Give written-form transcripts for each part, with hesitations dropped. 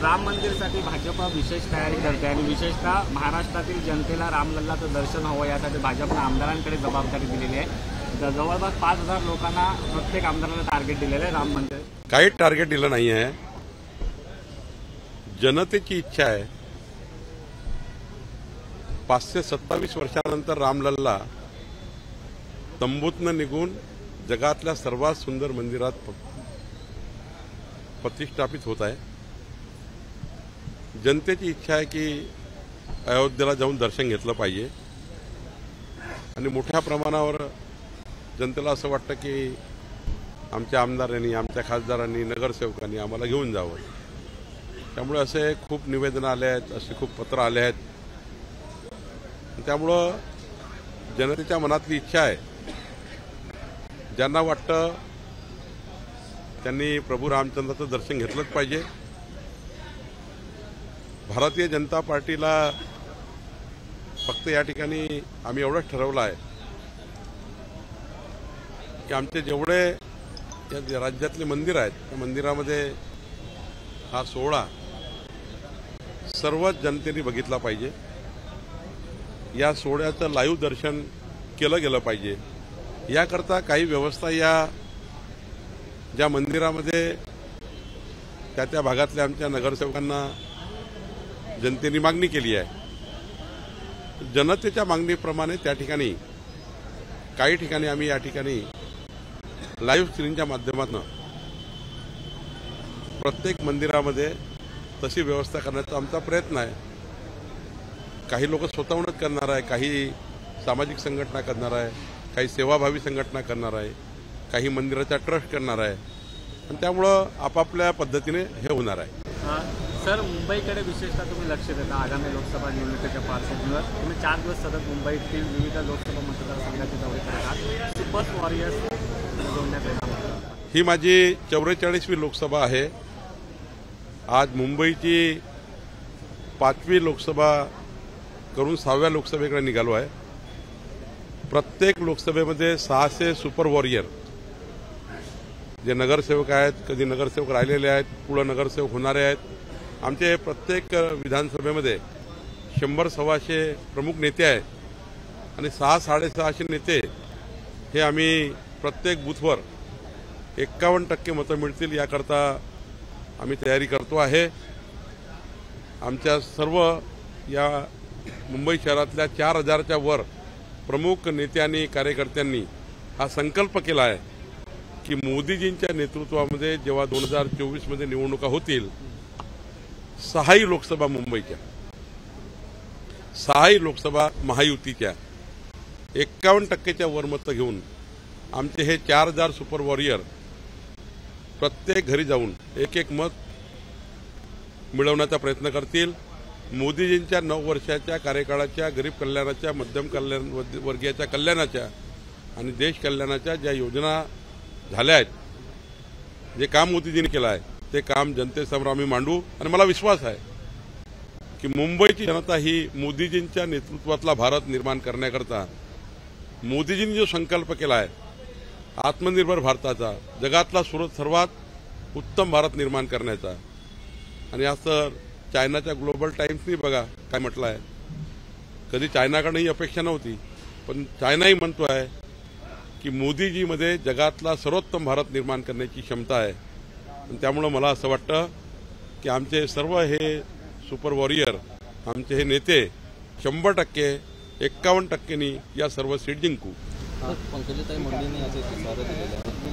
राम मंदिरसाठी भाजप विशेष तयारी करते आणि विशेषतः महाराष्ट्रातील जनतेला रामलल्लाचं दर्शन हवं यासाठी भाजपने आमदारांकडे जबाबदारी दिलेली आहे। तर जवळपास 5,000 लोकांना प्रत्येक आमदाराला टार्गेट दिलेलं आहे राम मंदिर। काही टार्गेट दिलं नाही आहे, जनतेची इच्छा आहे। 527 वर्षानंतर रामलल्ला तंबूतनं निघून जगातल्या सर्वात सुंदर मंदिरात प्रतिष्ठापित होत आहे। जनतेची इच्छा आहे की अयोध्येला जाऊन दर्शन घेतलं पाहिजे आणि मोठ्या प्रमाणावर जनतेला असं वाटतं की आमच्या आमदारांनी, आमच्या खासदारांनी, नगरसेवकांनी आम्हाला घेऊन जावं। त्यामुळे असे खूप निवेदनं आले आहेत, असे खूप पत्र आले आहेत। त्यामुळं जनतेच्या मनातली इच्छा आहे, ज्यांना वाटतं त्यांनी प्रभू रामचंद्राचं दर्शन घेतलंच पाहिजे। भारतीय जनता पार्टीला फक्त या ठिकाणी आम्ही एवढंच ठरवलं आहे की आमचे जेवढे या राज्यातले मंदिर आहेत त्या मंदिरामध्ये हा सोहळा सर्वच जनतेने बघितला पाहिजे। या सोहळ्याचं लाईव्ह दर्शन केलं गेलं पाहिजे। याकरता काही व्यवस्था या ज्या मंदिरामध्ये त्या भागातल्या आमच्या नगरसेवकांना जनतेने मागणी केली आहे। जनतेच्या मागणीप्रमाणे त्या ठिकाणी काही ठिकाणी आम्ही या ठिकाणी लाईव्ह स्ट्रीमच्या माध्यमातून प्रत्येक मंदिरामध्ये तशी व्यवस्था करण्याचा आमचा प्रयत्न आहे। काही लोक स्वतःहूनच करणार आहे, काही सामाजिक संघटना करणार आहे, काही सेवाभावी संघटना करणार आहे, काही मंदिराचा ट्रस्ट करणार आहे आणि त्यामुळं आपापल्या पद्धतीने हे होणार आहे। सर, मुंबईकडे विशेषतः तुम्ही लक्ष देता। आगामी लोकसभा निवडणुकीच्या पार्श्वभूमीवर तुम्ही 4 दिवस सतत मुंबईतील विविध लोकसभा मतदारसंघाचे दौरे करत आहात। सुपर वॉरियर्स जोडण्यात येणार। ही माझी 44वी लोकसभा आहे। आज मुंबईची 5वी लोकसभा करून 6व्या लोकसभेकडे निघालो आहे। प्रत्येक लोकसभेमध्ये 600 सुपर वॉरियर जे नगरसेवक आहेत, कधी नगरसेवक राहिलेले आहेत, पुढे नगरसेवक होणारे आहेत, आमचे प्रत्येक विधानसभेमध्ये 100-125 प्रमुख नेते आहेत आणि 600-650 नेते हे आम्ही प्रत्येक बूथवर 51% मतं मिळतील याकरता आम्ही तयारी करतो आहे। आमच्या सर्व या मुंबई शहरातल्या 4000च्या वर प्रमुख नेत्यांनी, कार्यकर्त्यांनी हा संकल्प केला आहे की मोदीजींच्या नेतृत्वामध्ये जेव्हा 2024 मध्ये निवडणुका होतील, 6ही लोकसभा मुंबईच्या, 6ही लोकसभा महायुतीच्या 51%च्या वर मतं घेऊन आमचे हे 4000 सुपर वॉरियर प्रत्येक घरी जाऊन एक मत मिळवण्याचा प्रयत्न करतील। मोदीजींच्या 9 वर्षाच्या कार्यकाळाच्या गरीब कल्याणाच्या, मध्यम कल्याण वर्गीयाच्या कल्याणाच्या आणि देश कल्याणाच्या ज्या योजना झाल्या आहेत, जे काम मोदीजींनी केलं आहे ते काम जनतेसमोर आम्ही मांडू आणि मला विश्वास आहे की मुंबईची जनता ही मोदीजींच्या नेतृत्वातला भारत निर्माण करण्याकरता मोदीजींनी जो संकल्प केला आहे आत्मनिर्भर भारताचा, जगातला सर्वात उत्तम भारत निर्माण करण्याचा, आणि असं चायनाच्या ग्लोबल टाइम्सनी बघा काय म्हटलं आहे। कधी चायनाकडे ही अपेक्षा नव्हती, पण चायनाही म्हणतो आहे की मोदीजीमध्ये जगातला सर्वोत्तम भारत निर्माण करण्याची क्षमता आहे। आणि त्यामुळे मला असं वाटतं की आमचे सर्व हे सुपर वॉरियर, आमचे हे नेते 100%, 51%नी या सर्व सीट जिंकू। पंकजाताई मुंडेंनी असं इशारा दिलेला आहे की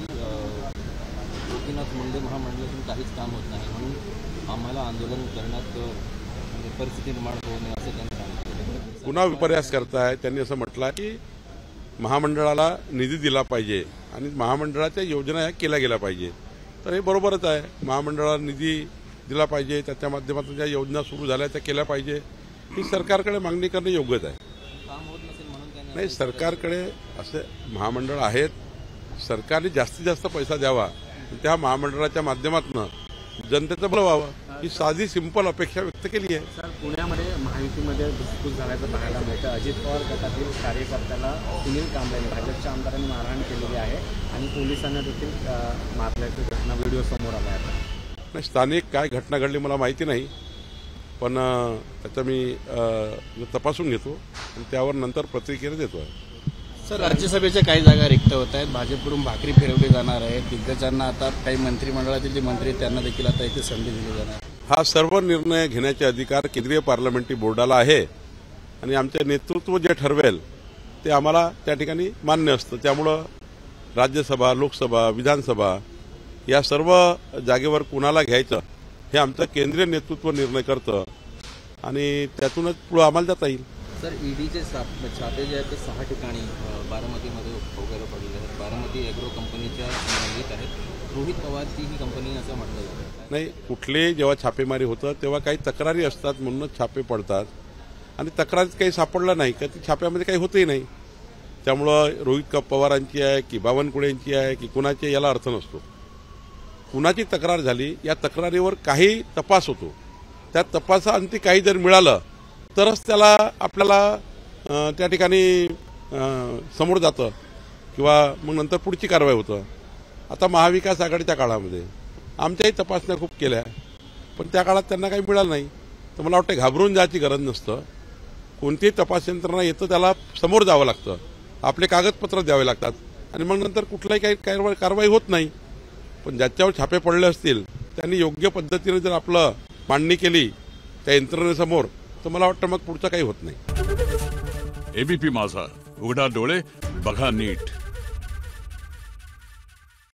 गोपीनाथ मुंडे महामंडळातून काहीच काम होत नाही, म्हणून आम्हाला आंदोलन करण्यात परिस्थिती निर्माण होऊ नये असं त्यांनी सांगितलं। पुन्हा विपर्यास करताय। त्यांनी असं म्हटलं की महामंडळाला निधी दिला पाहिजे आणि महामंडळाच्या योजना ह्या केल्या गेल्या पाहिजे। तर हे बरोबरच आहे, महामंडळाला निधी दिला पाहिजे, त्याच्या माध्यमातून ज्या योजना सुरू झाल्या त्या केल्या पाहिजे, ही सरकारकडे मागणी करणे योग्यच आहे। काम होत नसेल म्हणून नाही, सरकारकडे असे महामंडळ आहेत, सरकारने जास्तीत जास्त पैसा द्यावा, त्या महामंडळाच्या माध्यमातून जनतेचं भलं व्हावं, ही साधी सिंपल अपेक्षा व्यक्त केली आहे। सर, पुण्यामध्ये महायुतीमध्ये धुसफूस झाल्याचं पाहायला मिळतं। अजित पवार गटातील कार्यकर्त्याला सुनील कांबळेने, भाजपच्या आमदारांनी मारहाण केलेली आहे आणि पोलिसांना देखील मारल्याची घटना व्हिडिओ समोर आला आहे। नाही, स्थानिक काय घटना घडली मला माहिती नाही, पण त्याचा मी तपासून घेतो आणि त्यावर नंतर प्रतिक्रिया देतो आहे. सर, राज्यसभेच्या काही जागा रिक्त होत आहेत, भाजपकडून भाकरी फिरवली जाणार आहे. दिग्गजांना आता काही मंत्रिमंडळातील जे मंत्री आहेत त्यांना देखील आता इथे संधी दिली जाणार. हा सर्व निर्णय घेण्याचे अधिकार केंद्रीय पार्लमेंटरी बोर्डाला आहे आणि आमचे नेतृत्व जे ठरवेल ते आम्हाला त्या ठिकाणी मान्य असतं. त्यामुळं राज्यसभा, लोकसभा, विधानसभा या सर्व जागेवर कुणाला घ्यायचं हे आमचं केंद्रीय नेतृत्व निर्णय करतं आणि त्यातूनच पुढं आम्हाला जाता येईल. सर, ईडीचे छापे जे आहेत ते 6 ठिकाणी बारामतीमध्ये वगैरे पडलेले आहेत. बारामती एग्रो कंपनीच्या संबंधित आहेत. रोहित पवारची ही कंपनी असं म्हटलं जातं. नाही, कुठले जेव्हा छापेमारी होतं तेव्हा काही तक्रारी असतात म्हणूनच छापे पडतात आणि तक्रारीत काही सापडलं नाही का ती छाप्यामध्ये काही होतही नाही. त्यामुळं रोहित पवारांची आहे की बावनकुळेंची आहे की कुणाची याला अर्थ नसतो. कुणाची तक्रार झाली या तक्रारीवर काही तपास होतो. त्या तपासाअंती काही जर मिळालं तरच त्याला आपल्याला त्या ठिकाणी समोर जातं किंवा मग नंतर पुढची कारवाई होतं. आता महाविकास आघाडीच्या काळामध्ये आमच्याही तपासण्या खूप केल्या पण त्या काळात त्यांना काही मिळालं नाही. तर मला वाटतं घाबरून जायची गरज नसतं. कोणतीही तपास यंत्रणा येतं त्याला समोर जावं लागतं, आपले कागदपत्र द्यावे लागतात आणि मग नंतर कुठलाही काही कारवाई होत नाही. पण ज्याच्यावर छापे पडले असतील त्यांनी योग्य पद्धतीने जर आपलं मांडणी केली त्या यंत्रणेसमोर तर मला वाटतं मग पुढचं काही होत नाही. एबीपी माझा, उघडा डोळे बघा नीट.